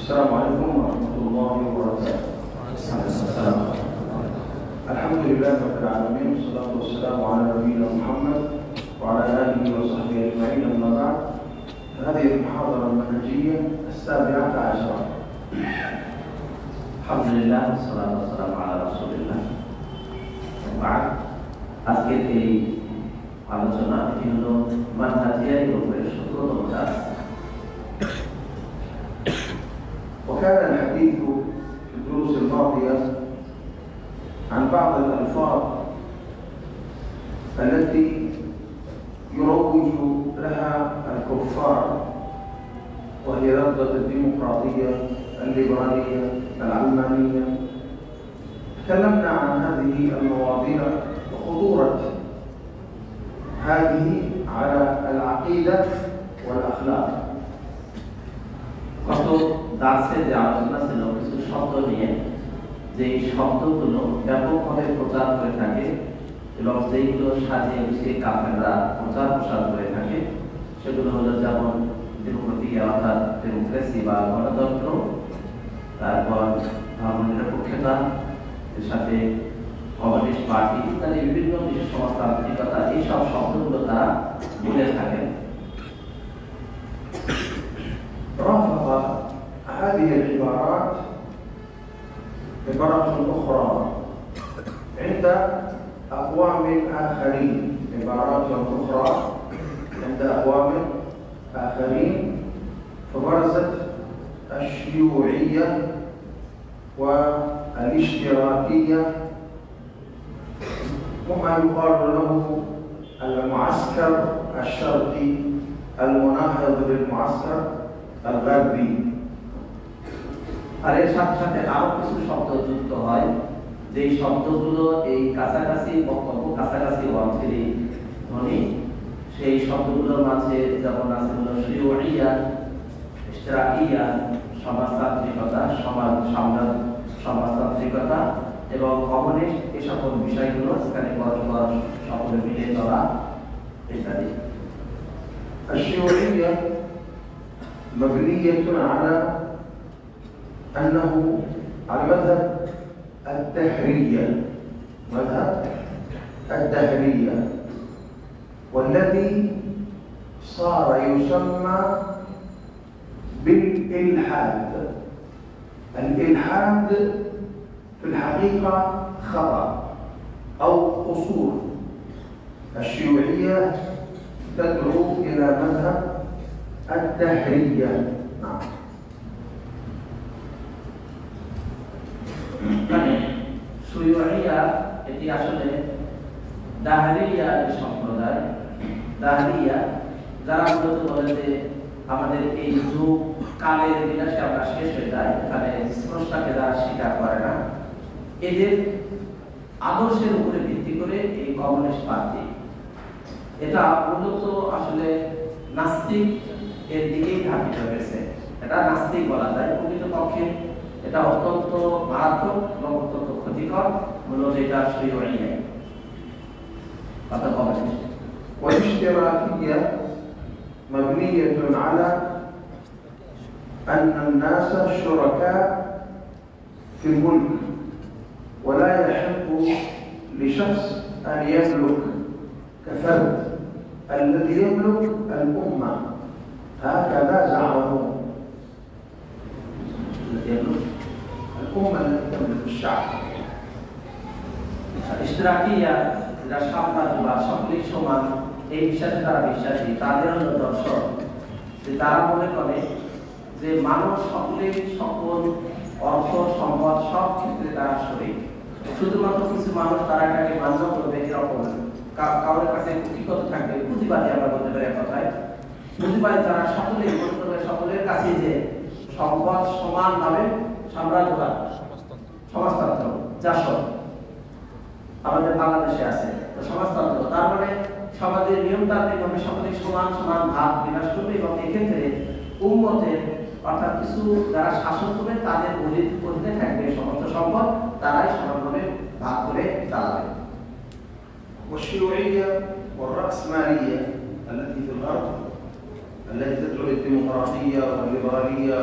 السلام عليكم ورحمة الله وبركاته. الحمد لله رب العالمين، والصلاة والسلام على نبينا محمد وعلى آله وصحبه أجمعين، أما بعد. هذه المحاضرة المنهجية 17. الحمد لله والصلاة والسلام على رسول الله। بعد আজকের এই আলোচনা এটি হলো মানহাজিয়া গ্রুপের 17তম ক্লাস। وكان الحديث في الدروس الماضية عن بعض الألفاظ التي يروج لها الكفار، وهي لفظة الديمقراطية، الليبرالية، العلمانية. تكلمنا عن هذه المواضيع وخطورة هذه على العقيدة والأخلاق. গত দার্সে যে আলোচনা ছিল কিছু শব্দ নিয়ে, যে শব্দগুলো ব্যাপকভাবে প্রচার করে থাকে এবং যেগুলো সাজিয়ে গুছিয়ে কাফেররা প্রচার প্রসার করে থাকে, সেগুলো হলো যেমন ডেমোক্রেটিয়া অর্থাৎ ডেমোক্রেসি বা গণতন্ত্র, তারপর ধর্মনিরপেক্ষতা, এর সাথে কমিউনিস্ট পার্টি ইত্যাদি বিভিন্ন বিশেষ সমাজতান্ত্রিকতা, এইসব শব্দগুলো তারা বলে থাকেন। رافق هذه العبارات عبارة أخرى عند أقوام آخرين، عبارات أخرى عند أقوام آخرين، فبرزت الشيوعية والاشتراكية وما يقال له المعسكر الشرقي المناهض للمعسكر الغربي। আর এর সাথে সাথে আরো কিছু শব্দ যুক্ত হয়, যে শব্দগুলো এই কাছাকাছি বক্তব্য কাছাকাছি অর্থেরই ধ্বনি। সেই শব্দগুলোর মাঝে যেমন আছে হলো শিউইয়া, ইশতিরাকিয়া, সমাজতান্ত্রিকতা, সমাজতান্ত্রিকতা এবং কমিউনিস্ট, এই সকল বিষয়গুলো এখানে পরস্পর সকলে মিলে চলা ইত্যাদি। الشيوعية مبنية على أنه على مذهب الدهرية، مذهب الدهرية، والذي صار يسمى بالإلحاد. الإلحاد في الحقيقة خطأ أو قصور. الشيوعية تدعو إلى مذهب الدهرية. نعم. শিউইয়া এটি আসলে দাহরিয়া সম্প্রদায়। দাহরিয়া যারা মূলত বলে যে আমাদের এই যুগ কালের বিলাসে আমরা শেষ হয়ে যায়, এখানে স্রষ্টাকে যারা স্বীকার করে না, এদের আদর্শের উপরে ভিত্তি করে এই কমিউনিস্ট পার্টি। এটা মূলত আসলে নাস্তিক এর দিকেই ধাবিত হয়েছে। এটা নাস্তিক বলা যায়। প্রকৃতপক্ষে এটা অত্যন্ত মারাত্মক এবং অত্যন্ত ক্ষতিকর হলো যেটা শিউইয়া অর্থাৎ কমিউনিস্ট। والاشتراكية مبنية على أن الناس شركاء في الملك، ولا يحق لشخص أن يملك كفرد، الذي يملك الأمة، هكذا زعموا. الأمة التي تملك الشعب. ইশতিরাকিয়া যারা সাম্রাজ্যবাদ, সকলেই সমান, এই বিশ্বাসে তারা বিশ্বাসী। তাদের হলো দর্শন যে তারা মনে করে যে মানুষ সকলেই সকল অর্থ সম্পদ সব ক্ষেত্রে তারা শরীক। শুধুমাত্র কিছু মানুষ তারা এটাকে মান্য করবে, এরকম কারোর কাছে কুটিগত থাকবে, পুঁজিবাদী আমরা বলতে পারি এক কথায়। পুঁজিবাদী তারা সকলেই মনে করবে সকলের কাছে যে সম্পদ সমানভাবে সাম্রাজ্যবাদ, সমাজতন্ত্র, জাসদ আমাদের বাংলাদেশে আছে, তো সমাজতন্ত্র তার মানে সমাজের নিয়মতান্ত্রিক ভাবে সকলেই সমান সমান ভাগ বিনাশ করবে এবং এক্ষেত্রে উম্মতের অর্থাৎ কিছু যারা শাসন করবে তাদের অধীনে থাকবে সমস্ত সম্পদ, তারাই সমানভাবে ভাগ করে চালাবে। والشيوعية والرأسمالية التي في الغرب التي تدعو للديمقراطية والليبرالية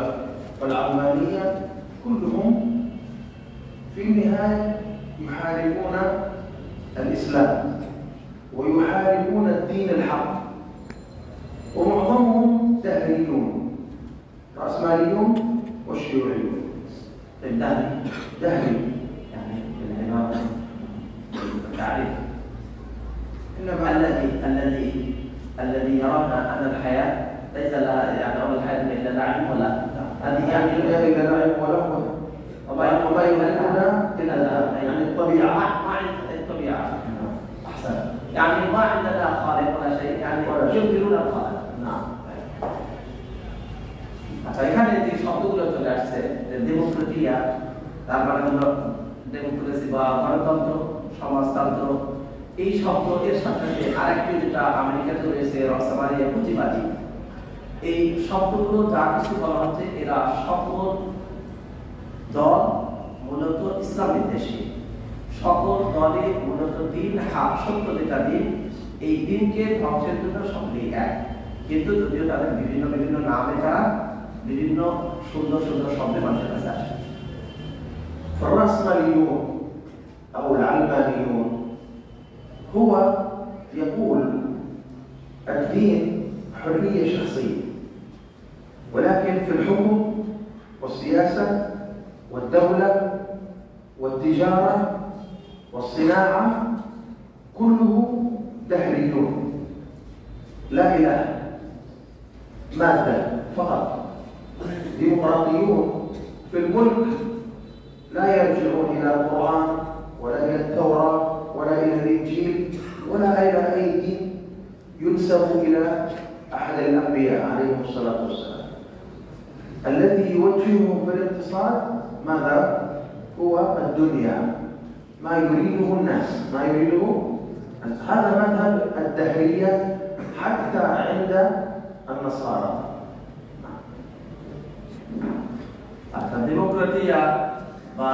والعلمانية كلهم في النهاية يحاربون الإسلام ويحاربون الدين الحق، ومعظمهم دهريون، رأسماليون وشيوعيون. دهري يعني بالعنوان التعريف، إنما الذي يرون أن الحياة ليس لها يعني أول الحياة إلا لعب ولا هذه يعني إلا لعب ولهو وما يريدون إلا يعني الطبيعة. ما الطبيعة أحسن، يعني ما عندنا خالق ولا شيء، يعني ينكرون الخالق. نعم. এখানে যে শব্দগুলো চলে আসছে ডেমোক্রেটিয়া, তার মানে হলো ডেমোক্রেসি বা গণতন্ত্র, সমাজতন্ত্র, এই শব্দ এর সাথে আরেকটি যেটা আমেরিকাতে রয়েছে রসমারিয়া পুঁজিবাদী, এই শব্দগুলো যা কিছু বলা হচ্ছে এরা সকল দল মূলত ইসলাম বিদ্বেষী, সকল দলে মূলত দিন হাক সত্য যেটা দিন, এই দিনকে ধ্বংসের জন্য সকলেই এক, কিন্তু যদিও তাদের বিভিন্ন বিভিন্ন নামে তারা বিভিন্ন সুন্দর সুন্দর শব্দে মানুষের কাছে আসে। فالرأسماليون أو العلمانيون هو يقول الدين حرية شخصية، ولكن في الحكم والسياسة والدولة والتجارة والصناعة كله دهريون، لا إله، مادة فقط. ديمقراطيون في الملك لا يرجعون إلى القرآن ولا إلى التوراة ولا إلى الإنجيل ولا إلى أي دين ينسب إلى أحد الأنبياء عليهم الصلاة والسلام. الذي يوجههم في الاقتصاد ماذا؟ هو الدنيا، ما يريده الناس، ما يريده. هذا مذهب الدهرية حتى عند النصارى. অর্থাৎ ডেমোক্রেটিয়া বা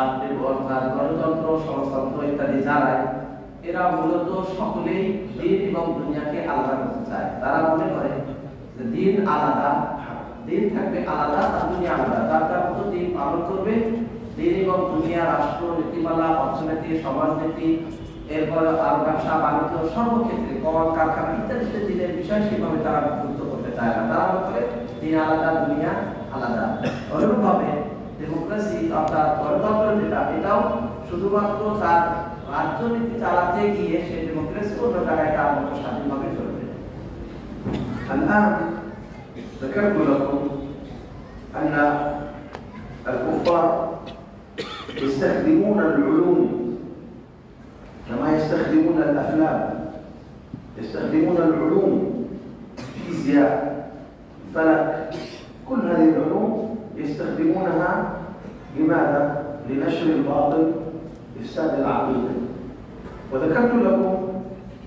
গণতন্ত্র, সমাজতন্ত্র ইত্যাদি যারাই, এরা মূলত সকলেই দিন এবং দুনিয়াকে আলাদা করতে চায়। তারা মনে করে যে দিন আলাদা, দিন থাকবে আলাদা আর দুনিয়া আলাদা, তার মতো দিন পালন করবে। দিন এবং দুনিয়া, রাষ্ট্র, নীতিমালা, অর্থনীতি, সমাজনীতি, এরপর আর ব্যবসা বাণিজ্য, সর্বক্ষেত্রে কল কারখানা ইত্যাদিতে দিনের বিষয় সেভাবে তারা গুরুত্ব করতে চায় না। তারা মনে করে দিন আলাদা, দুনিয়া আলাদা। অনুরূপভাবে ডেমোক্রেসি অর্থাৎ গণতন্ত্র যেটা, এটাও শুধুমাত্র তার রাজনীতি চালাতে গিয়ে সে ডেমোক্রেসি অন্য জায়গায় তার মতো স্বাধীনভাবে চলবে। الآن ذكرت لكم أن الكفار يستخدمون العلوم كما يستخدمون الأفلام، يستخدمون العلوم، فيزياء، فلك، كل هذه العلوم يستخدمونها لماذا؟ لنشر الباطل، إفساد العقيدة. وذكرت لكم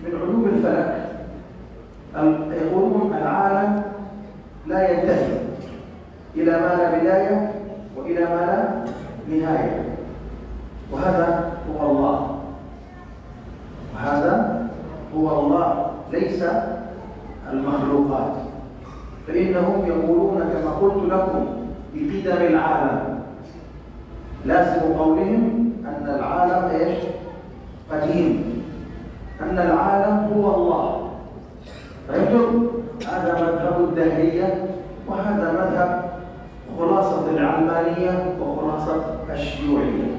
من علوم الفلك يقولون العالم لا ينتهي إلى ما لا بداية وإلى ما لا نهاية، وهذا هو الله، وهذا هو الله ليس المخلوقات. فإنهم يقولون كما قلت لكم بقدم العالم، لازم قولهم أن العالم إيش؟ قديم، أن العالم هو الله. فهمتم؟ هذا مذهب الدهرية، وهذا مذهب خلاصة العلمانية وخلاصة الشيوعية.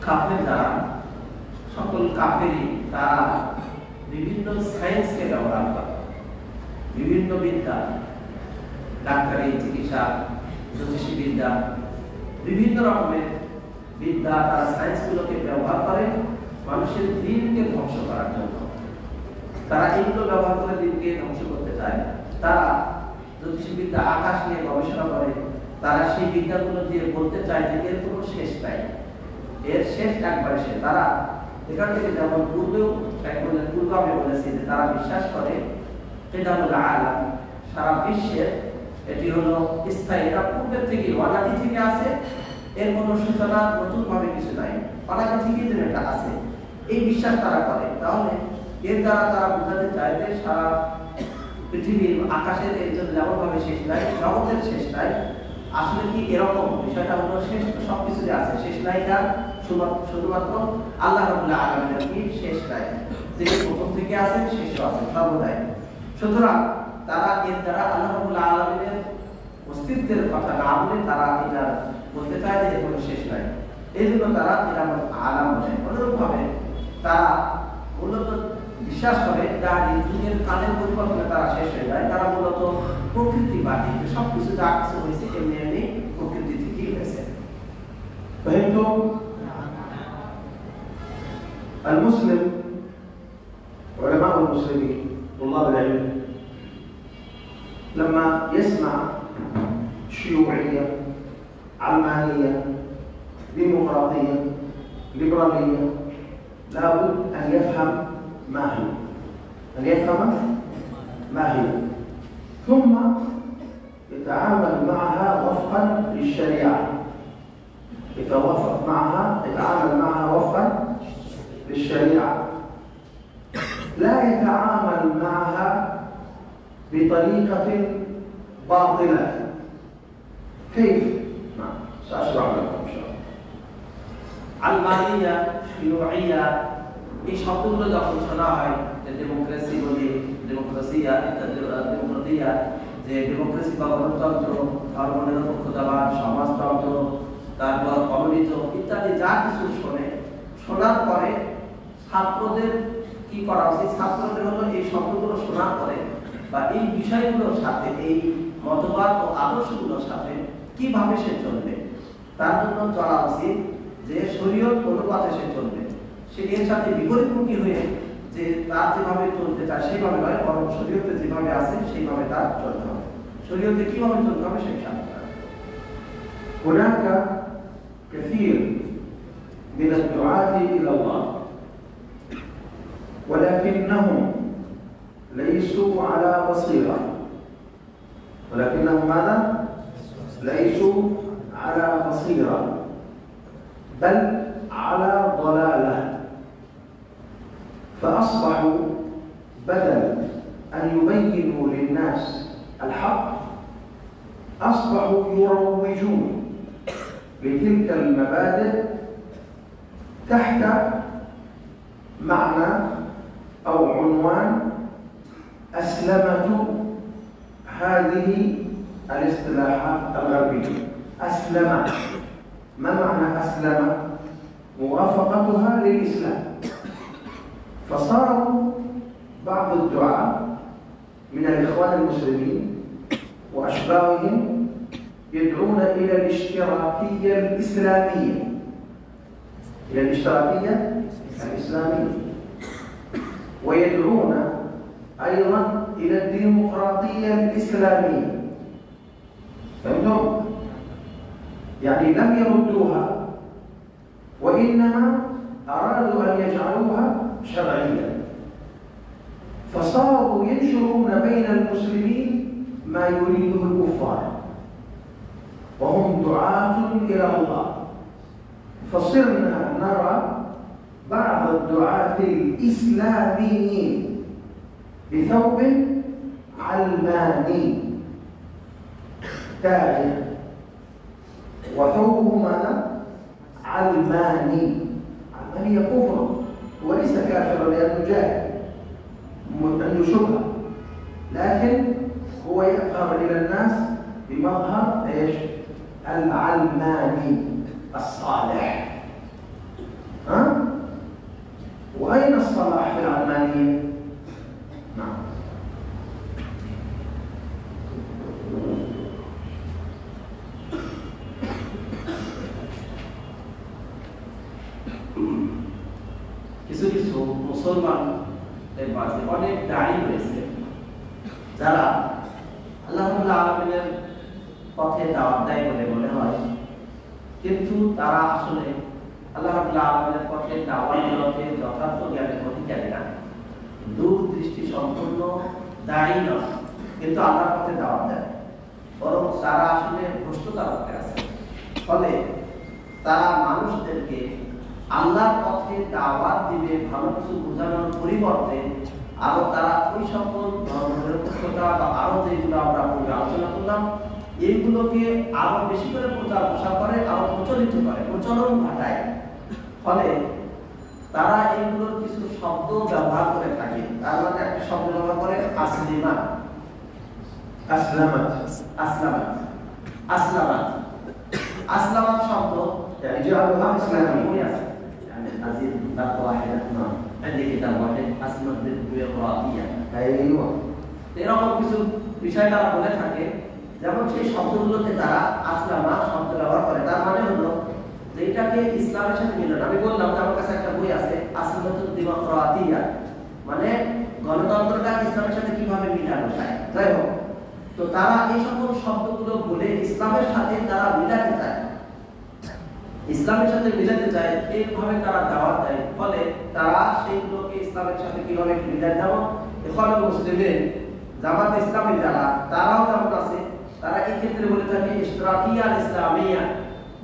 কাফের যারা, সকল কাফেরই তারা বিভিন্ন সায়েন্সকে ব্যবহার করে, বিভিন্ন বিদ্যা, ডাক্তারি, চিকিৎসা, জ্যোতিষী বিদ্যা, বিভিন্ন রকমের বিদ্যা, তারা সায়েন্সগুলোকে ব্যবহার করে মানুষের দিনকে ধ্বংস করার জন্য। তারা এইগুলো ব্যবহার করে দিনকে ধ্বংস করতে চায়। তারা জ্যোতিষী বিদ্যা, আকাশ নিয়ে গবেষণা করে, তারা সেই বিদ্যাগুলো দিয়ে বলতে চায় যে এর কোনো শেষ নাই, এর শেষ একবারে শেষ। তারা এখান থেকে যেমন পূর্বে আমি বলেছি যে তারা বিশ্বাস করে এটা হলো আলাম, সারা বিশ্বের এটি হলো স্থায়ী, এটা পূর্বের থেকে অনাদি থেকে আছে, এর কোনো সূচনা নতুন ভাবে কিছু নাই, অনাদি থেকে যেন এটা আছে, এই বিশ্বাস তারা করে। তাহলে এর দ্বারা তারা বোঝাতে চায় যে সারা পৃথিবীর আকাশের একজন যেমনভাবে শেষ নাই, জগতের শেষ নাই, আসলে কি এরকম? বিষয়টা হলো শেষ তো সবকিছুতে আছে, শেষ নাই কার? শুধুমাত্র আল্লাহ রাব্বুল আলামিনের কি শেষ নাই, যিনি প্রথম থেকে আছেন, শেষও আছেন, সর্বদাই। সুতরাং তারা এর দ্বারা আল্লাহ রাব্বুল আলামিনের অস্তিত্বের কথা না বলে তারা এটা বলতে চায় যে কোনো শেষ নাই, এই জন্য তারা এটা আলাম বলে। অনুরূপভাবে তারা মূলত বিশ্বাস করে যার যুগের কালের পরিবর্তনে তারা শেষ হয়ে যায়, তারা মূলত প্রকৃতিবাদী, সবকিছু যা কিছু হয়েছে এমনি এমনি প্রকৃতি থেকেই হয়েছে। فهمتم؟ المسلم علماء المسلمين طلاب العلم لما يسمع شيوعية علمانية ديمقراطية ليبرالية لابد أن يفهم ما هي، أن يفهم ما هي، ثم يتعامل معها وفقا للشريعة، يتوافق معها، يتعامل معها وفقا للشريعة، لا يتعامل معها بطريقة باطلة. كيف؟ سأشرح لكم إن شاء الله. আলমানিয়া, শিয়ুইয়া, এই শব্দগুলো যখন শোনা হয়, ডেমোক্রেসি বলি, ডেমোক্রেসিয়া, ডেমোক্রেটিয়া, যে ডেমোক্রেসি বা গণতন্ত্র, ধর্মনিরপেক্ষতাবাদ, সমাজতন্ত্র, তারপর কমিউনিজম ইত্যাদি যা কিছু শোনার পরে ছাত্রদের কি করা উচিত? ছাত্রদের হলো এই শব্দগুলো শোনার পরে বা এই বিষয়গুলোর সাথে, এই মতবাদ ও আদর্শগুলোর সাথে কিভাবে সে চলবে, তার জন্য চলা উচিত যে শরীয়ত অনুপাতে সে চলবে। সে এর সাথে বিপরীতমুখী হয়ে যে তার যেভাবে চলতে চায় সেইভাবে নয়, বরং শরীয়তে যেভাবে আছে সেইভাবে তার চলতে হবে। শরীয়তে কিভাবে চলতে হবে সেই সাথে। هناك كثير من الدعاة إلى الله ولكنهم ليسوا على بصيرة، ولكنهم ماذا؟ ليسوا على بصيرة بل على ضلالة، فأصبحوا بدل أن يبينوا للناس الحق أصبحوا يروجون لتلك المبادئ تحت معنى أو عنوان أسلمة هذه الاصطلاحات الغربية. أسلم، ما معنى أسلم؟ موافقتها للإسلام. فصاروا بعض الدعاة من الإخوان المسلمين وأشباههم يدعون إلى الاشتراكية الإسلامية، إلى الاشتراكية الإسلامية، ويدعون أيضا إلى الديمقراطية الإسلامية. فهمتم؟ يعني لم يردوها وإنما أرادوا أن يجعلوها شرعية، فصاروا ينشرون بين المسلمين ما يريده الكفار وهم دعاة إلى الله. فصرنا نرى بعض الدعاة الإسلاميين بثوب علماني تاج وثوبه ماذا؟ علماني. علماني كفر، وليس كافرا لأنه جاهل عنده شبهة، لكن هو يظهر إلى الناس بمظهر ايش؟ العلماني الصالح. ها؟ وأين الصلاح في العلمانية؟ نعم. কিছু কিছু মুসলমানদের মাঝে অনেক দাঁড়ি রয়েছে যারা আল্লাহ রাব্বুল আলামিনের পথে দাওয়াত দেয় বলে মনে হয়, কিন্তু তারা আসলে আল্লাহ রাব্বুল আলামিনের পথে দাওয়াত দেওয়াতে যথার্থ জ্ঞানের অধিকারী না, দূরদৃষ্টি সম্পূর্ণ দাঁড়ি নয়, কিন্তু আল্লাহর পথে দাওয়াত দেয়, বরং তারা আসলে ভ্রষ্টতার পথে আছে। ফলে তারা মানুষদেরকে আল্লাহর পথে দাওয়াত দিবে ভালো কিছু বোঝানোর পরিবর্তে আরো তারা ওই সকল ধর্মনিরপেক্ষতা বা আরো যেগুলো আমরা পূর্বে আলোচনা করলাম এইগুলোকে আরো বেশি করে প্রচার প্রসার করে, আরো প্রচলিত করে, প্রচলন ঘটায়। ফলে তারা এইগুলোর কিছু শব্দ ব্যবহার করে থাকে। তার মধ্যে একটা শব্দ ব্যবহার করে আসলিমা, আসলামাত, আসলামাত, আসলামাত, আসলামাত শব্দ يجعلها إسلامية. يعني أزيد نقطة واحدة. عندي كتاب واحد اسمه البيروقراطية. أيوة. এরকম কিছু বিষয় তারা বলে থাকে, যেমন সেই শব্দগুলোতে তারা আসলামা শব্দ ব্যবহার করে। তার মানে হলো যে এটাকে ইসলামের সাথে মিলন। আমি বললাম যে আমার কাছে একটা বই আছে আসলামাতুল ডিমোক্রাতিয়া, মানে গণতন্ত্রটা ইসলামের সাথে কিভাবে মিলানো যায়। যাই হোক, তো তারা এই সকল শব্দগুলো বলে ইসলামের সাথে তারা মিলাতে চায়, ইসলামের সাথে মিলাতে চায়, এইভাবে তারা দাওয়াত দেয়। ফলে তারা সেইগুলোকে ইসলামের সাথে কিভাবে মিলাতে দেব, এখন মুসলিমের জামাত ইসলামী যারা তারাও যেমন আছে, তারা এই ক্ষেত্রে বলে থাকে ইশতিরাকিয়া ইসলামিয়া,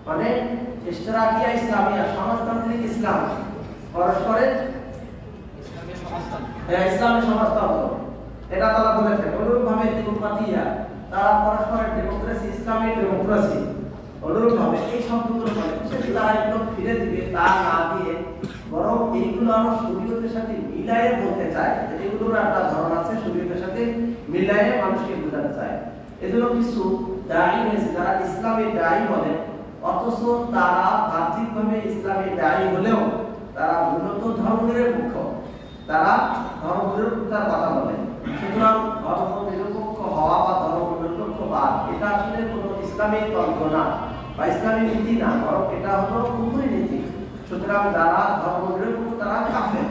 মানে ইশতিরাকিয়া ইসলামিয়া সমাজতান্ত্রিক ইসলাম, পরস্পরের ইসলামের সমাজতন্ত্র, এটা তারা বলে থাকে। অনুরূপভাবে ডেমোক্রাতিয়া, তারা পরস্পরের ডেমোক্রেসি, ইসলামিক ডেমোক্রেসি, অনুরূপভাবে এই শব্দগুলো বলে। তারা এগুলো ফিরে দিবে তা না দিয়ে বরং এইগুলো আরো শরীয়তের সাথে মিলায়ে বলতে চায়, এগুলোর একটা ধরন আছে শরীয়তের সাথে মিলায়ে মানুষকে বোঝাতে চায়। এজন্য কিছু দায়ী হয়েছে যারা ইসলামী দায়ী বলে, অথচ তারা বাহ্যিকভাবে ইসলামী দায়ী হলেও তারা মূলত ধর্মনিরপেক্ষ, তারা ধর্মনিরপেক্ষতার কথা বলে। সুতরাং ধর্মনিরপেক্ষ হওয়া বা ধর্মনিরপেক্ষবাদ এটা আসলে কোনো ইসলামিক তন্ত্র না বা ইসলামী নীতি না, বরং এটা হলো কুফরি নীতি। সুতরাং যারা ধর্মনিরপেক্ষ তারা কাফের।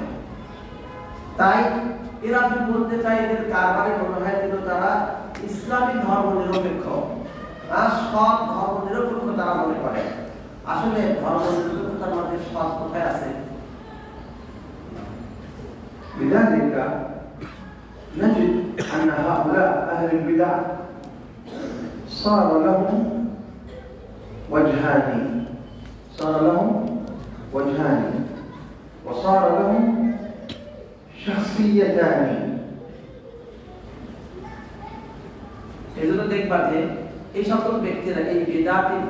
তাই এরা যদি বলতে চায় এদের কারবারে মনে হয় যেন তারা ইসলামী ধর্মনিরপেক্ষ, সৎ ধর্মনিরপেক্ষ তারা মনে করে। আসলে ধর্মনিরপেক্ষতার মধ্যে সৎ কোথায় আছে? لذلك نجد أن هؤلاء أهل البدع صار لهم وجهان، صار لهم وجهان وصار لهم شخصيتان. এজন্য দেখবা যে এই সকল ব্যক্তিরা, এই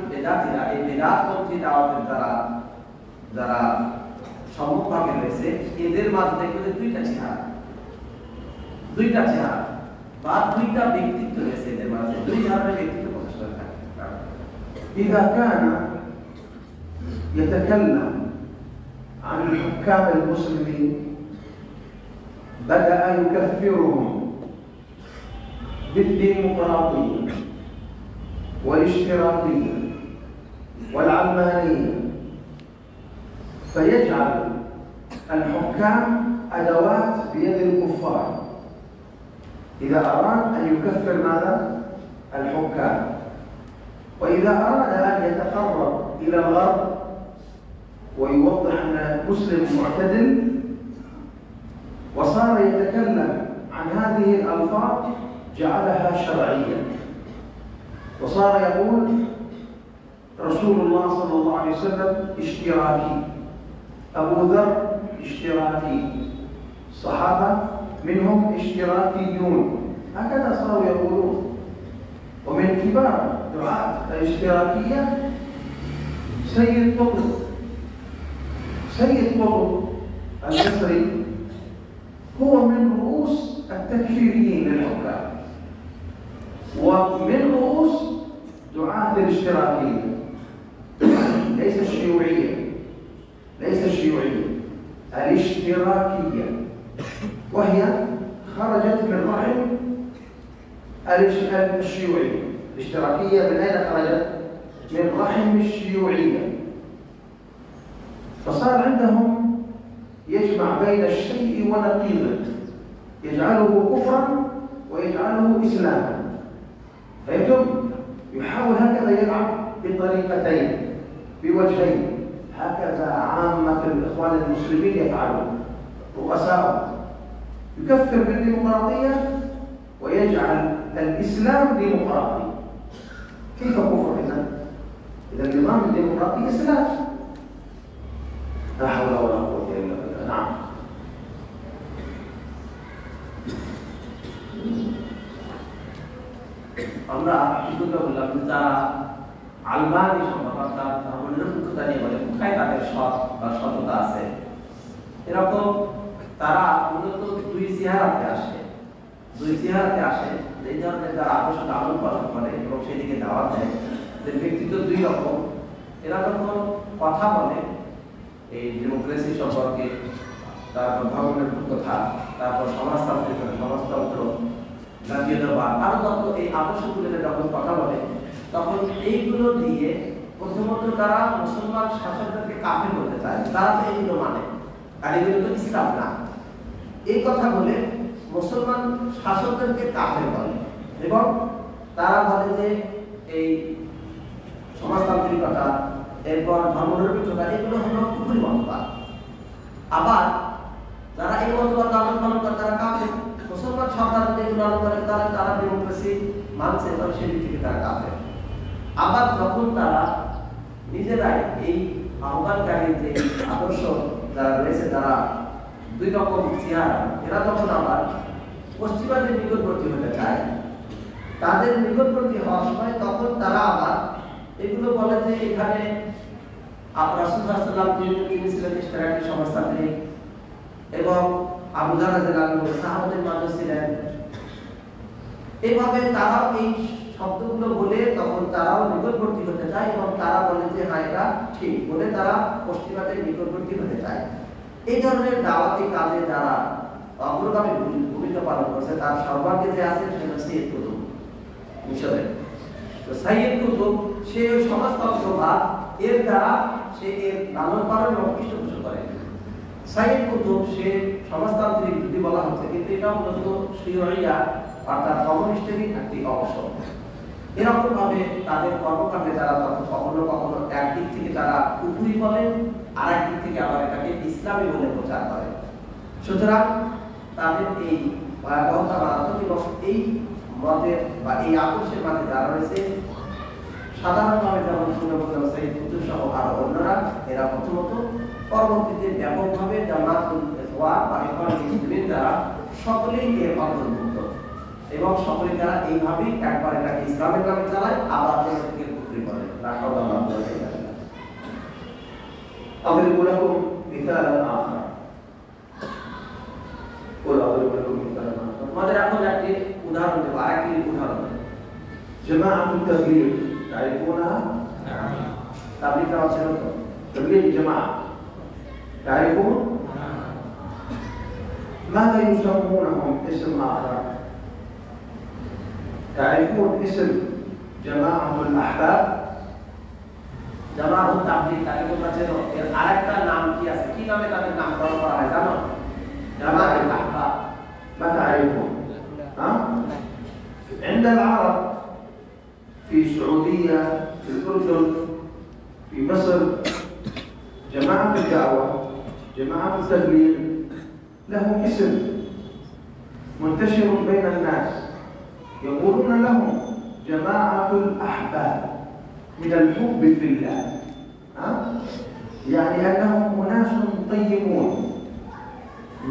বেদাতিরা, এই বেদাতপন্থী দাওয়াতের যারা সম্মুখভাগে রয়েছে, এদের মাঝে দেখবে যে দুইটা চেহারা বা দুইটা ব্যক্তিত্ব রয়েছে এদের মাঝে, দুই ধরনের ব্যক্তিত্ব প্রকাশ করে থাকে। إذا كان يتكلم عن الحكام المسلمين بدأ يكفرهم بالديمقراطية والاشتراكية والعلمانية، فيجعل الحكام أدوات بيد الكفار. إذا أراد أن يكفر ماذا؟ الحكام. وإذا أراد أن يتقرب إلى الغرب ويوضح أن مسلم معتدل وصار يتكلم عن هذه الألفاظ جعلها شرعية، وصار يقول رسول الله صلى الله عليه وسلم اشتراكي، أبو ذر اشتراكي، الصحابة منهم اشتراكيون، هكذا صاروا يقولون. ومن كبار دعاة الاشتراكية سيد قطب المصري، هو من رؤوس التكفيريين للحكام ومن رؤوس دعاة الاشتراكية، ليس الشيوعية، الاشتراكية، وهي خرجت من رحم الشيوعية. الاشتراكية من أين خرجت؟ من رحم الشيوعية. فصار عندهم يجمع بين الشيء ونقيضه، يجعله كفرا ويجعله إسلاما. فيتم يحاول هكذا يلعب بطريقتين بوجهين، هكذا عامة الإخوان المسلمين يفعلون، رؤساء يكفر بالديمقراطية ويجعل الإسلام ديمقراطي. كيف كفر إذا؟ إذا النظام الديمقراطي إسلام. لا حول ولا قوة إلا بالله. نعم. পূর্বে বললাম যারা আলবানি সম্ভবত ধর্মনিরপেক্ষতা নিয়ে বলে কোথায় তাদের সৎ বা সততা আছে, এরকম তারা মূলত দুই চেহারাতে আসে। এই ধরনের যারা আদর্শ লালন পালন করে এবং সেদিকে দাওয়াত দেয়, যে ব্যক্তিত্ব দুই রকম। এরা যখন কথা বলে এই ডেমোক্রেসি সম্পর্কে, তারপর ধর্মনিরপেক্ষতা, তারপর সমাজতন্ত্র, জাতীয়তাবাদ, আরো যত এই আদর্শগুলো যখন কথা বলে, তখন এইগুলো দিয়ে প্রথমত তারা মুসলমান শাসকদেরকে কাফের করতে চায়। তারা তো এইগুলো মানে, আর এগুলো তো ইসলাম না। এই কথা বলে মুসলমান শাসকদেরকে কাফের বলে এবং তারা বলে যে এই সমাজতান্ত্রিকতা, এরপর ধর্মনিরপেক্ষতা, এগুলো হলো কুফরি মতবাদ। আবার যারা এই মতবাদ লালন পালন করে তারা কাফের। মুসলমান সরকার যদি এগুলো লালন করে তারা ডেমোক্রেসি মানছে, তখন সেই দিক থেকে তারা কাফের। আবার যখন তারা নিজেরাই এই আহ্বানকারী যে আদর্শ যারা রয়েছে, যারা দুই রকম চেহারা, এরা যখন আবার পশ্চিমাদের নিকটবর্তী হতে চায়, তাদের নিকটবর্তী হওয়ার সময় তখন তারা আবার এগুলো বলে যে এখানে রাসূল সাল্লাল্লাহু আলাইহি ওয়াসাল্লাম তিনি ছিলেন ইসলামিক সমাজতান্ত্রিক এবং আবু যর রাদিয়াল্লাহু আনহু সাহাবাদের মাঝে ছিলেন। এইভাবে তারাও এই শব্দগুলো বলে তখন তারাও নিকটবর্তী হতে চায় এবং তারা বলে যে হ্যাঁ এটা ঠিক বলে তারা পশ্চিমাদের নিকটবর্তী হতে চায়। এই ধরনের দাওয়াতি কাজে যারা অগ্রগামী ভূমিকা পালন করছে, তার সর্বাগ্রে যে আছে সেটা সাইয়েদ কুতুব মিশরের। তো সাইয়েদ কুতুব সে সমাজতন্ত্রবাদ এর দ্বারা সে এর লালন পালন এবং পৃষ্ঠপোষণ করে। সাইয়েদ কুতুব সে সমাজতান্ত্রিক যদি বলা হচ্ছে, কিন্তু এটা মূলত শিয়রিয়া অর্থাৎ কমিউনিস্টেরই একটি অংশ। এরকম ভাবে তাদের কর্মকাণ্ডে তারা কখনো কখনো একদিক থেকে তারা কুফরি বলেন, আর একদিক থেকে আবার এটাকে ইসলামী বলে প্রচার করে। সুতরাং তাদের এই ভয়াবহতা মারাত্মক এবং এই মতের বা এই আদর্শের মাঝে যারা রয়েছে, সাধারণভাবে যেমন সাইয়েদ কুতুব সহ আরো অন্যরা, এরা প্রথমত পরবর্তীতে ব্যাপকভাবে জামাতুল ইখওয়ান বা ইখওয়ানুল মুসলিমিন দ্বারা সকলেই এর অন্তর্ভুক্ত এবং সকলে তারা এইভাবেই একবার এটাকে ইসলামের নামে চালায়, আবার এটাকে কুফরি বলে। أضرب لكم مثالا آخر. أضرب لكم مثالا آخر. আমাদের এখন একটি উদাহরণ দেব, আরেকটি উদাহরণ। جماعة التبليغ تعرفونها؟ তাবলীগ আছে তো? تبليغ جماعة تعرفون؟ ماذا يسمونهم اسم آخر؟ تعرفون اسم جماعة الأحباب؟ জামাতুত তাবলীগ তাদের কাছে এর আরেকটা নাম কি আছে? কি নামে তাদের নামকরণ করা হয় জানো? জামাতুল আহবাব। ما تعرفون؟ ها؟ عند العرب في السعودية، في الأردن، في مصر، جماعة الدعوة، جماعة التبليغ لهم اسم منتشر بين الناس، يقولون لهم جماعة الأحباب من الحب في الله. يعني أنهم أناس طيبون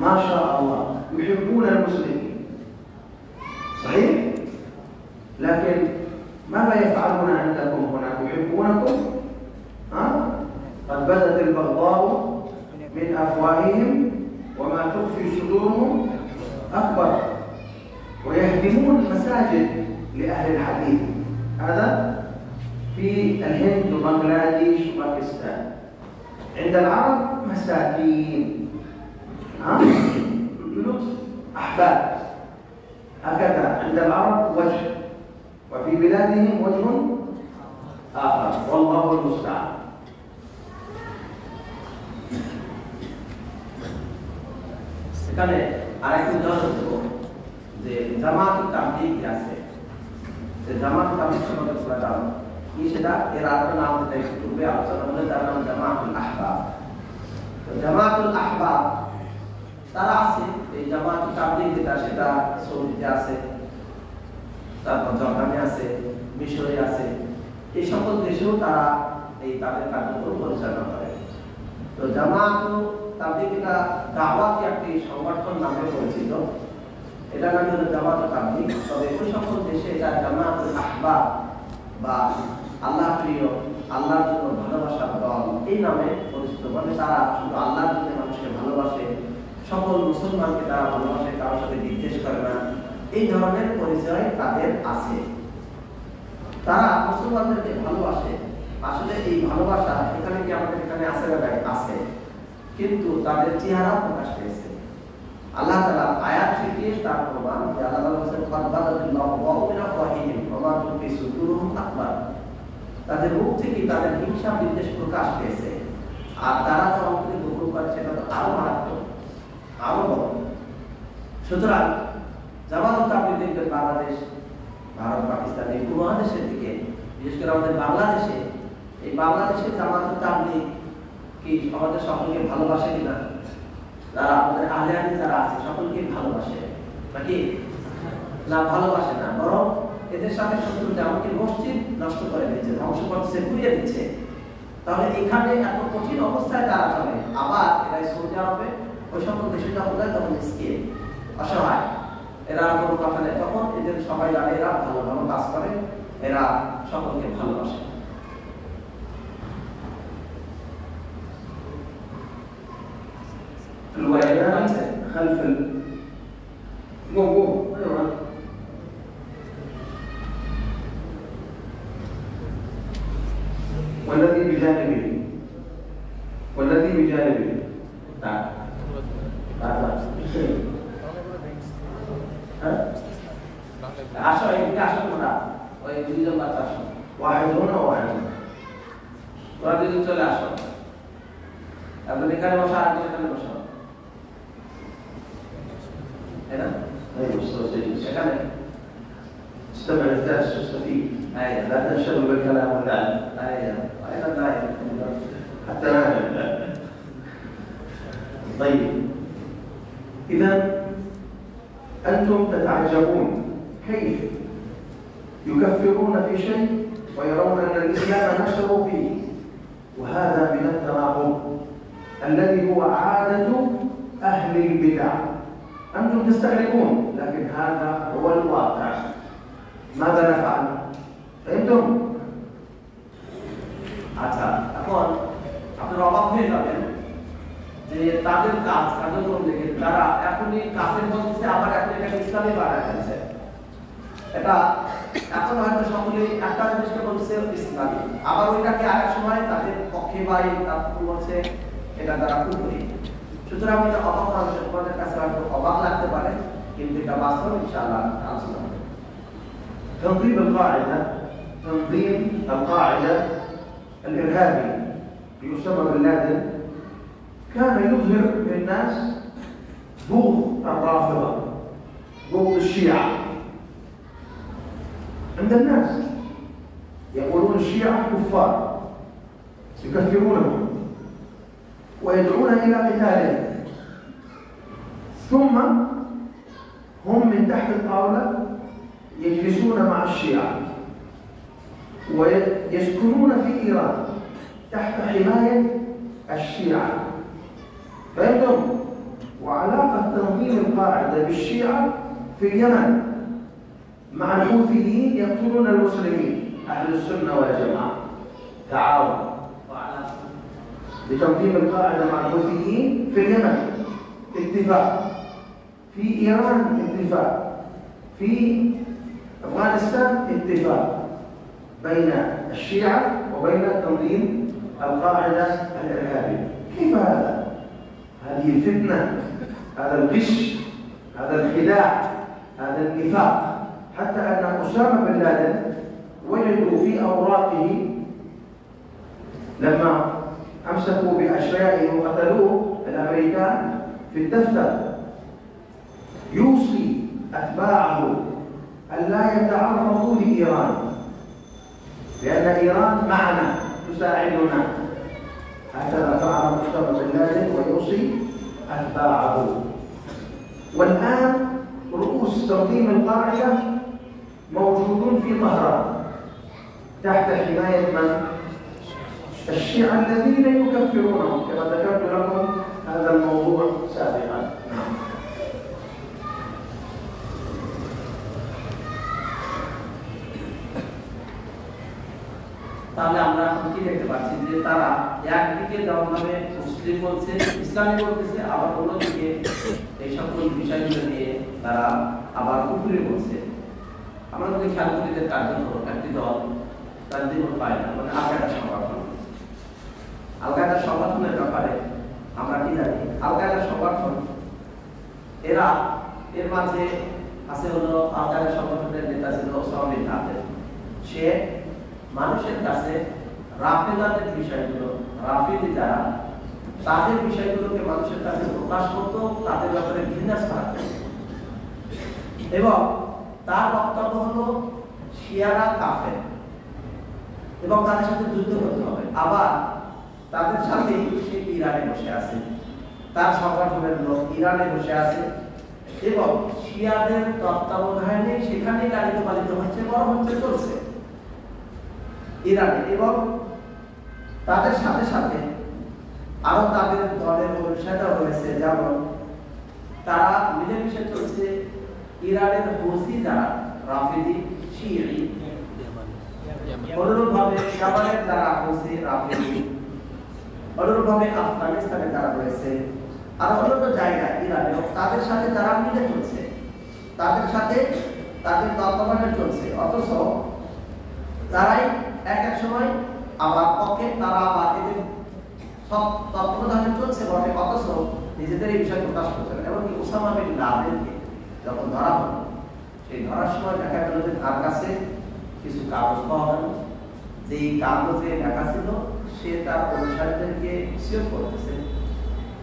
ما شاء الله يحبون المسلمين. صحيح؟ لكن ماذا يفعلون عندكم هنا؟ يحبونكم؟ قد بدت البغضاء من أفواههم وما تخفي صدورهم أكبر، ويهدمون مساجد لأهل الحديث. هذا في الهند وبنغلاديش وباكستان. عند العرب مساكين، لطف أحباب، هكذا عند العرب وجه، وفي بلادهم وجه آخر، والله المستعان. এখানে আরেকটি উদাহরণ দেব যে জামাতুত তাবলীগ আছে, যে জামাতুত তাবলীগ সম্পর্কে তোমরা জানো কি সেটা? এর আরেকটা নাম যেটা একটু পূর্বে আলোচনা হলো, তার নাম জামাতুল আহবাব। তো জামাতুল আহবাব তারা আছে, এই জামাতুত তাবলীগ যেটা সেটা সৌদিতে আছে, তারপর জর্ডানে আছে, মিশরে আছে, এই সকল দেশেও তারা এই তাদের কার্যক্রম পরিচালনা করে। তো জামাতুত তাবলীগ এটা দাওয়াতি একটি সংগঠন নামে পরিচিত, এটা নাম হলো জামাতুত তাবলীগ। তবে ওই সকল দেশে এটা জামাতুল আহবাব বা আল্লাহ প্রিয়, আল্লাহর জন্য ভালোবাসার দল এই নামে পরিচিত। মানে তারা শুধু আল্লাহর জন্য মানুষকে ভালোবাসে, সকল মুসলমানকে তারা ভালোবাসে, কারোর সাথে বিদ্বেষ করে না, এই ধরনের পরিচয় তাদের আছে। তারা মুসলমানদেরকে ভালোবাসে। আসলে এই ভালোবাসা এখানে কি আমাদের এখানে আছে না? আছে, কিন্তু তাদের চেহারা প্রকাশ পেয়েছে। আল্লাহ তাআলা আয়াত থেকে তার প্রমাণ যে আল্লাহ তাআলা বলেন ফাদাল্লাহু ওয়া মিনা ফাহিম ওয়া মা তুফি সুদুরুহুম আকবার। তাদের মুখ থেকে তাদের হিংসা বিদ্বেষ প্রকাশ পেয়েছে, আর তারা তো অন্তরে গোপন করে সেটা তো আরো মারাত্মক, আরো বড়। সুতরাং জামাত তাবলীগের বাংলাদেশ, ভারত, পাকিস্তান এই উপমহাদেশের দিকে, বিশেষ করে আমাদের বাংলাদেশে, এই বাংলাদেশের জামাত তাবলীগ কি আমাদের সকলকে ভালোবাসে কিনা? যারা আমাদের আহলে হাদিস যারা আছে সকলকে ভালোবাসে নাকি না? ভালোবাসে না, বরং এদের সাথে শত্রুতা, এমনকি মসজিদ নষ্ট করে দিচ্ছে, ধ্বংস করছে, পুড়িয়ে দিচ্ছে। তাহলে এখানে এত কঠিন অবস্থায় তারা চলে, আবার এরা সৌদি আরবে ওই সকল দেশে যখন যায় তখন মিসকিন, অসহায়, এরা কোনো কথা নেই, তখন এদের সবাই জানে এরা ভালো ভালো কাজ করে, এরা সকলকে ভালোবাসে। الوالدان خلف والذي بجانبه تعال আসো এদিকে আসো, তোমরা ওই দুইজন বাচ্চা আসো, واحد هنا وواحد هنا তোমরা দুইজন চলে আসো, তারপরে এখানে বসো, আর এখানে বসো, ايوه استاذ এখানে استمع للدرس تستفيد ايوه لا تنشغل بالكلام واللعب ايوه ايضا نايم حتى طيب اذا انتم تتعجبون كيف يكفرون في شيء ويرون ان الاسلام نشر فيه، وهذا من التناقض الذي هو عاده اهل البدع. أنتم تستغربون لكن هذا هو الواقع. ماذا نفعل؟ فهمتم؟ আচ্ছা, এখন আপনারা অবাক হয়ে যাবেন যে তাদের কার্যক্রম দেখে তারা এখনই কাফের বলছে, আবার এখন এটা ইসলামে বাড়ায় ফেলছে। এটা এখন হয়তো সকলে একটা জিনিসকে বলছে ইসলামী, আবার ওইটাকে আরেক সময় তাদের পক্ষে বা বলছে এটা তারা কুফরি। সুতরাং এটা অবাক মানুষের কাছে হয়তো অবাক লাগতে পারে, কিন্তু এটা বাস্তব ইনশাআল্লাহ আলোচনা হবে। تنظيم القاعدة الإرهابي بأسامة بن لادن كان يظهر للناس بغض الرافضة، بغض الشيعة عند الناس، يقولون الشيعة كفار، يكفرونهم ويدعون إلى قتالهم، ثم هم من تحت الطاولة يجلسون مع الشيعة ويسكنون في إيران تحت حماية الشيعة. فهمتم؟ وعلاقة تنظيم القاعدة بالشيعة في اليمن مع الحوثيين يقتلون المسلمين، أهل السنة والجماعة تعاون لتنظيم القاعدة مع الحوثيين في اليمن، اتفاق، في إيران اتفاق، في أفغانستان اتفاق بين الشيعة وبين تنظيم القاعدة الإرهابي. كيف هذا؟ هذه الفتنة، هذا الغش، هذا الخداع، هذا النفاق، حتى أن أسامة بن لادن وجدوا في أوراقه لما أمسكوا بأشيائه وقتلوه الأمريكان في الدفتر يوصي أتباعه أن لا يتعرضوا لإيران، لأن إيران معنا تساعدنا. هكذا فعل أسامة بن لادن ويوصي أتباعه. والآن رؤوس تنظيم القاعدة موجودون في طهران تحت حماية من؟ الشيعة الذين يكفرونهم، كما ذكرت لكم هذا الموضوع سابقا. তাহলে আমরা এখন কি দেখতে পাচ্ছি যে তারা একদিকে যেমনভাবে মুসলিম বলছে, ইসলামী বলতেছে, আবার অন্যদিকে এই সকল বিষয়গুলো নিয়ে তারা আবার কুফরি বলছে। আমরা যদি খেয়াল করি যে কার্যত একটি দল তার জীবন পায় না, মানে আল-কায়েদা সংগঠন। আল-কায়েদা সংগঠনের ব্যাপারে আমরা কি জানি? আল-কায়েদা সংগঠন এর মাঝে আছে হলো আল-কায়েদা সংগঠনের নেতা ছিল ওসামা বিন লাদেন। সে মানুষের কাছে রাফেদাদের বিষয়গুলো, রাফিদি যারা, তাদের বিষয়গুলোকে মানুষের কাছে প্রকাশ করত, তাদের ব্যাপারে ঘৃণা ছড়াত। এবং তার বক্তব্য হলো শিয়ারা কাফের এবং তাদের সাথে যুদ্ধ করতে হবে। আবার তাদের সাথে সে ইরানে বসে আছে, তার সংগঠনের লোক ইরানে বসে আছে এবং শিয়াদের তত্ত্বাবধানে সেখানে লালিত পালিত হচ্ছে, বড় হচ্ছে, চলছে ইরানে। এবং তাদের সাথে সাথে আরো তাদের দলের অনুসারীরা রয়েছে, যেমন তারা মিলেমিশে চলছে ইরানের হুসি যারা রাফিদি শিয়ি, অনুরূপভাবে ইয়ামানের যারা হুসি রাফিদি, অনুরূপভাবে আফগানিস্তানে যারা রয়েছে, আর অন্যান্য জায়গায় ইরানে তাদের সাথে তারা মিলে চলছে, তাদের সাথে তাদের তত্ত্বাবধানে চলছে। অথচ তারাই এক এক সময় আবার পক্ষে, তারা আবার এদের সব তত্ত্বাবধানে চলছে বটে, অথচ নিজেদের এই বিষয় প্রকাশ করছে না। এমনকি ওসামা বিন লাদেনকে যখন ধরা হলো, সেই ধরার সময় দেখা গেল যে তার কাছে কিছু কাগজ পাওয়া গেল, যেই কাগজে লেখা ছিল সে তার অনুসারীদেরকে উৎসাহ করতেছে,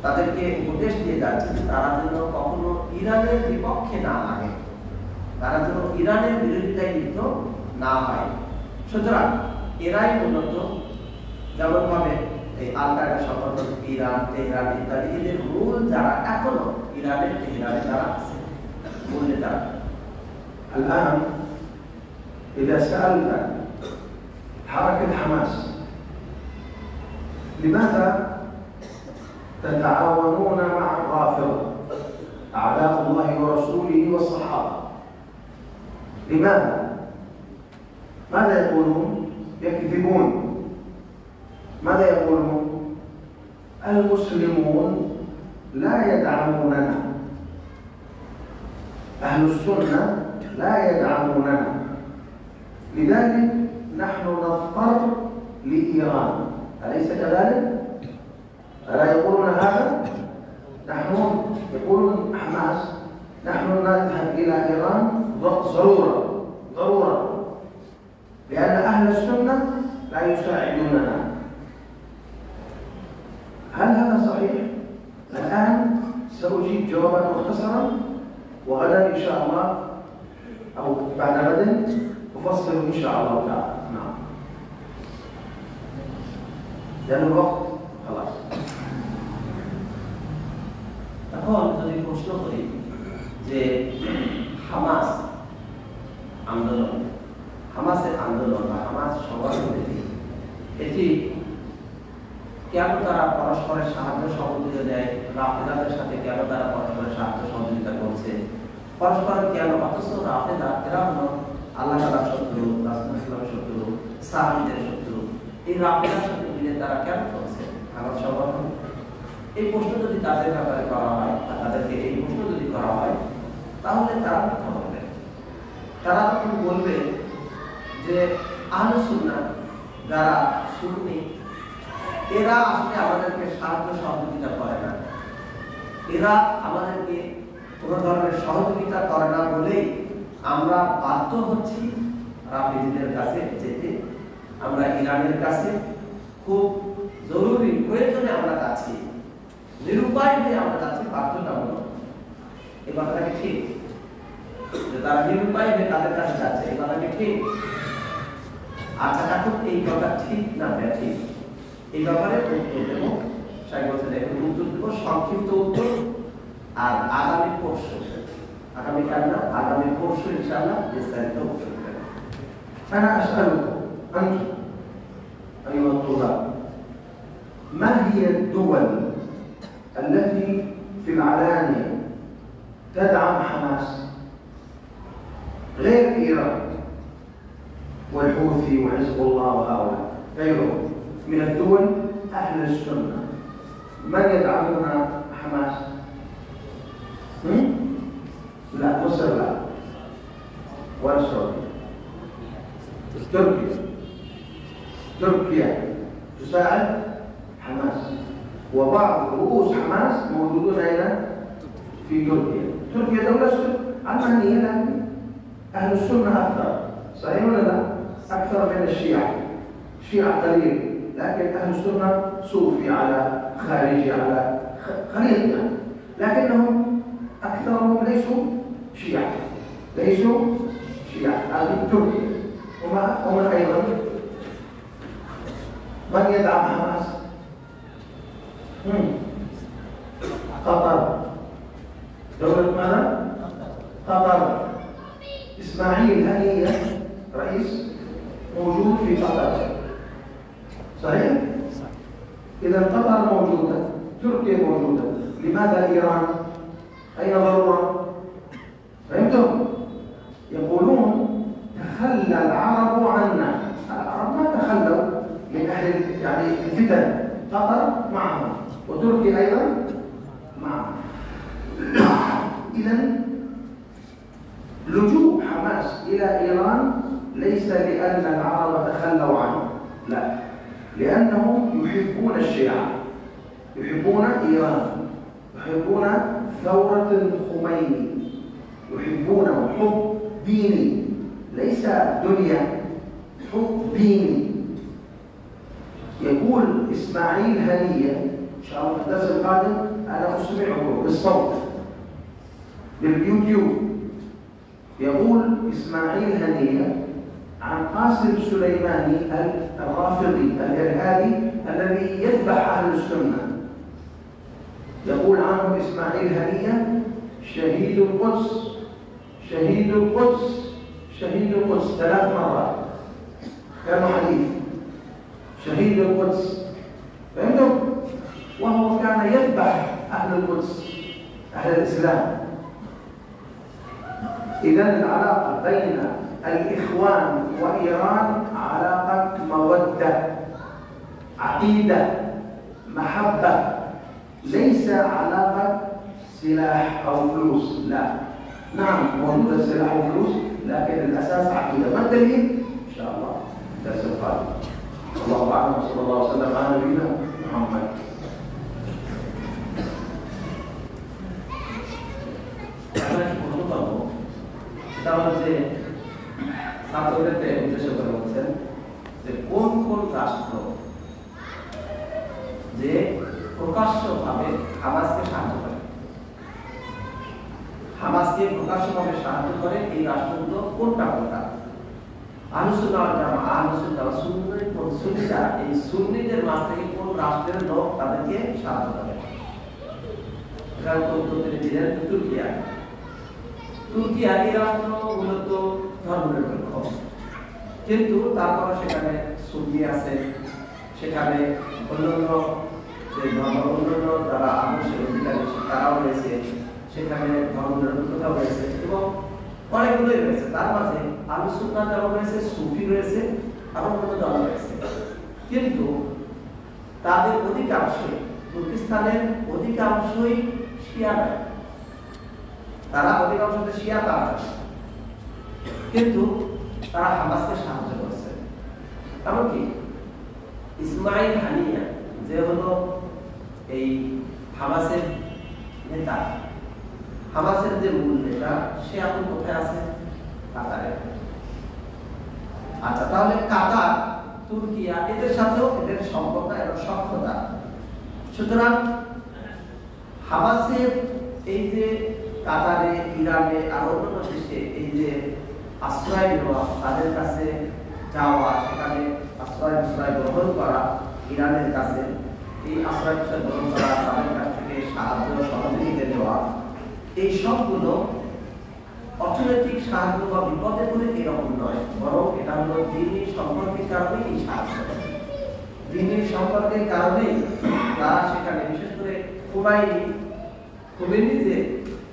তাদেরকে উপদেশ দিয়ে যাচ্ছে তারা যেন কখনো ইরানের বিপক্ষে না লাগে, তারা যেন ইরানের বিরোধিতায় লিপ্ত না হয়। সুতরাং এরাই মূলত যেমনভাবে এই আল-কায়েদা সংগঠন ইরান, তেহরান ইত্যাদি, এদের মূল যারা এখনো ইরানের তেহরানে যারা আছে, মূল নেতারা। الآن إذا سألت حركة حماس لماذا تتعاونون مع الرافضة أعداء الله ورسوله والصحابة؟ لماذا؟ ماذا يقولون؟ يكذبون. ماذا يقولون؟ المسلمون لا يدعموننا، أهل السنة لا يدعموننا، لذلك نحن نضطر لإيران. أليس كذلك؟ ألا يقولون هذا؟ نحن يقولون حماس نحن نذهب إلى إيران ضرورة، لأن أهل السنة لا يساعدوننا. هل هذا صحيح؟ الآن سأجيب جوابا مختصرا، وغدا إن شاء الله أو بعد غد أفصل إن شاء الله تعالى. نعم. لأن الوقت خلاص. এখন যদি প্রশ্ন করি যে হামাস আন্দোলন, হামাসের আন্দোলন বা হামাস সংগঠন এটি কেন তারা পরস্পরের সাহায্য সহযোগিতা দেয়, রাফেদাদের সাথে কেন তারা পরস্পরের সাহায্য সহযোগিতা করছে, পরস্পর কেন? অথচ রাফেদা এরা হলো আল্লাহ তাআলার শত্রু, রাসূলুল্লাহ সাল্লাল্লাহু আলাইহি ওয়াসাল্লামের শত্রু, সাহাবীদের শত্রু। এই রাফেদার সাথে মিলে তারা কেন চলছে হামাস সংগঠন? এই প্রশ্ন যদি তাদের ব্যাপারে করা হয়, তাদেরকে এই প্রশ্ন যদি করা হয়, তাহলে তারা কথা বলবে। তারা তখন বলবে যে আহলে সুন্নাহ যারা সুন্নি, এরা আসলে আমাদেরকে সাহায্য সহযোগিতা করে না, এরা আমাদেরকে কোনো ধরনের সহযোগিতা করে না বলেই আমরা বাধ্য হচ্ছি রাফিদিদের কাছে যেতে। আমরা ইরানের কাছে খুব জরুরি প্রয়োজনে আমরা যাচ্ছি, নিরুপায় হয়ে আমরা যাচ্ছি, বাধ্যতামূলক। এই কথাটা কি ঠিক? যে তারা নিরুপায় হয়ে তাদের কাছে যাচ্ছে, এই কথাটা ঠিক? আচ্ছা, এখন এই কথা ঠিক না ব্যাঠিক, এই ব্যাপারে উত্তর দেব। সাহেব বলছেন এখন উত্তর দেব, সংক্ষিপ্ত উত্তর। আর আগামী পরশু, আগামীকাল না, আগামী পরশু ইনশাআল্লাহ বিস্তারিত উত্তর দেব। أنا أسألكم أنتم أيها الطلاب، ما هي الدول التي في العلانية تدعم حماس غير إيران والحوثي وحزب الله وهؤلاء؟ غيرهم من الدول أهل السنة. من يدعمون حماس؟ لا، مصر لا، ولا السعودية. تركيا تساعد حماس، وبعض رؤوس حماس موجودون هنا في تركيا. تركيا دولة علمانية لكن أهل السنة أكثر، صحيح ولا لا؟ أكثر من الشيعة. الشيعة قليل لكن أهل السنة صوفي على خارجي على قليل يعني. لكنهم أكثرهم ليسوا شيعة، هذه تركيا. ومن أيضا من يدعم حماس؟ قطر. دولة ماذا؟ قطر. إسماعيل هنية رئيس موجود في قطر، صحيح؟ إذا قطر موجودة، تركيا موجودة، لماذا إيران؟ أين ضرورة؟ فهمتم؟ يقولون تخلى العرب عنا. العرب ما تخلوا من أهل يعني الفتن. قطر معهم وتركيا أيضا معهم. إذن لجوء حماس إلى إيران ليس لأن العرب تخلوا عنه، لا، لأنهم يحبون الشيعة، يحبون إيران، يحبون ثورة الخميني، يحبونه حب ديني ليس دنيا، حب ديني. يقول إسماعيل هنية إن شاء الله في الدرس القادم أنا أسمعه بالصوت باليوتيوب. يقول إسماعيل هنية عن قاسم سليماني الرافضي الإرهابي الذي يذبح أهل السنة. يقول عنه إسماعيل هنية شهيد القدس، شهيد القدس، شهيد القدس 3 مرات كانوا حديث شهيد القدس. فهمتم؟ وهو كان يذبح أهل القدس، أهل الإسلام. إذن العلاقة بين الإخوان وإيران علاقة مودة، عقيدة، محبة، ليس علاقة سلاح أو فلوس. لا، نعم موجود السلاح وفلوس لكن الأساس عقيدة. ما الدليل؟ إن شاء الله درس القادم. الله أعلم، وصلى الله وسلم على نبينا محمد. ছাত্রদেরকে উদ্দেশ্য করে বলছেন যে কোন কোন রাষ্ট্র যে প্রকাশ্যভাবে হামাসকে সাহায্য করে, হামাসকে প্রকাশ্যভাবে সাহায্য করে, এই রাষ্ট্রগুলো কোনটা কোনটা? আহলুস সুন্নাহ ওয়াল জামাআহ, আহলুস সুন্নাহ সুন্নিরা এই সুন্নিদের মাঝ থেকে কোন রাষ্ট্রের লোক তাদেরকে সাহায্য করে? এটার উত্তর দিলেন তুর্কিয়া। তুর্কিয়া এই রাষ্ট্র মূলত ধর্মনিরপেক্ষ, কিন্তু তারপরে সেখানে সুন্নি আছে, সেখানে অন্যান্য যে ধর্ম অন্যান্য যারা আদর্শের অধিকারী তারাও রয়েছে, সেখানে ধর্মনিরপেক্ষতাও রয়েছে এবং অনেকগুলোই রয়েছে। তার মাঝে আহলুস সুন্নাহ যেমন রয়েছে, সুফি রয়েছে, আরো অন্য দল রয়েছে। কিন্তু তাদের অধিকাংশই, তুর্কিস্তানের অধিকাংশই শিয়া নয়, তারা অধিকাংশ শিয়া তারা, কিন্তু তারা হামাসকে সাহায্য করছে। এমনকি ইসমাইল হানিয়া যে হলো এই হামাসের নেতা, হামাসের যে মূল নেতা, সে এখন কোথায় আছে? কাতারে। আচ্ছা, তাহলে কাতার, তুর্কিয়া এদের সাথেও এদের সম্পর্ক এবং সখ্যতা। সুতরাং হামাসের এই যে কাতারে, ইরানে আর অন্যান্য দেশে এই যে আশ্রয় নেওয়া, তাদের কাছে যাওয়া, সেখানে আশ্রয় গ্রহণ করা, ইরানের কাছে এই আশ্রয় গ্রহণ করা, তাদের কাছ থেকে সাহায্য সহযোগিতা নেওয়া, এই সবগুলো অর্থনৈতিক সাহায্য বা বিপদে পড়ে এরকম নয়, বরং এটা হলো দ্বীনি সম্পর্কের কারণে এই সাহায্য। দ্বীনি সম্পর্কের কারণে তারা সেখানে, বিশেষ করে খুমেনি যে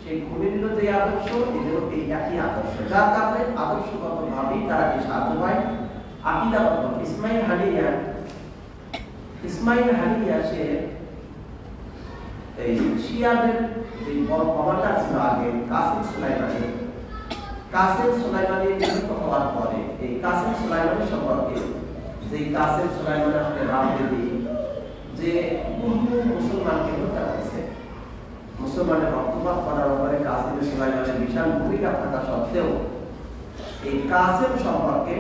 সেই খুমেনির যে আদর্শ, এদেরও এই একই আদর্শ, যার কারণে আদর্শগতভাবেই তারা এই সাহায্য পায়। আকিদাগত ইসমাইল হানিয়া ইসমাইল হানিয়া সে এই শিয়াদের যে বড় কমান্ডার ছিল আগে কাসেম সুলাইমানি নিহত হওয়ার পরে এই কাসেম সুলাইমানি সম্পর্কে যে কাসেম সুলাইমানি আসলে রাজনীতি যে বহু মুসলমানকে হত্যা করেছে, মুসলমানের রক্তপাত করার ব্যাপারে কাসেম সুলাইমানের বিশাল ভূমিকা থাকা সত্ত্বেও এই কাসেম সম্পর্কে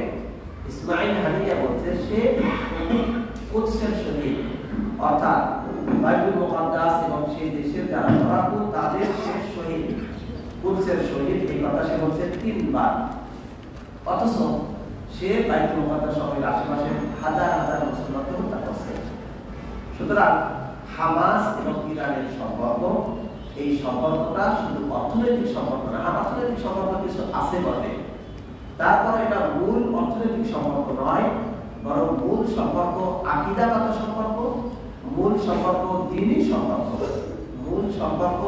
ইসমাইল হানিয়া বলছে সে কুদসের শহীদ, অর্থাৎ বাইতুল মুকাদ্দাস এবং সেই দেশের যারা লড়াকু তাদের শেষ শহীদ, কুদসের শহীদ, এই কথা সে বলছে 3 বার। অথচ সে বাইতুল মুকাদ্দাস শহরের আশেপাশে হাজার হাজার মুসলমানকে হত্যা করছে। সুতরাং হামাস এবং ইরানের সম্পর্ক, এই সম্পর্কটা শুধু অর্থনৈতিক সম্পর্ক না, অর্থনৈতিক সম্পর্ক কিছু আছে বটে, তারপরে এটা মূল অর্থনৈতিক সম্পর্ক নয়, বরং মূল সম্পর্ক আকীদাগত সম্পর্ক, মূল সম্পর্ক দ্বীনি সম্পর্ক, মূল সম্পর্ক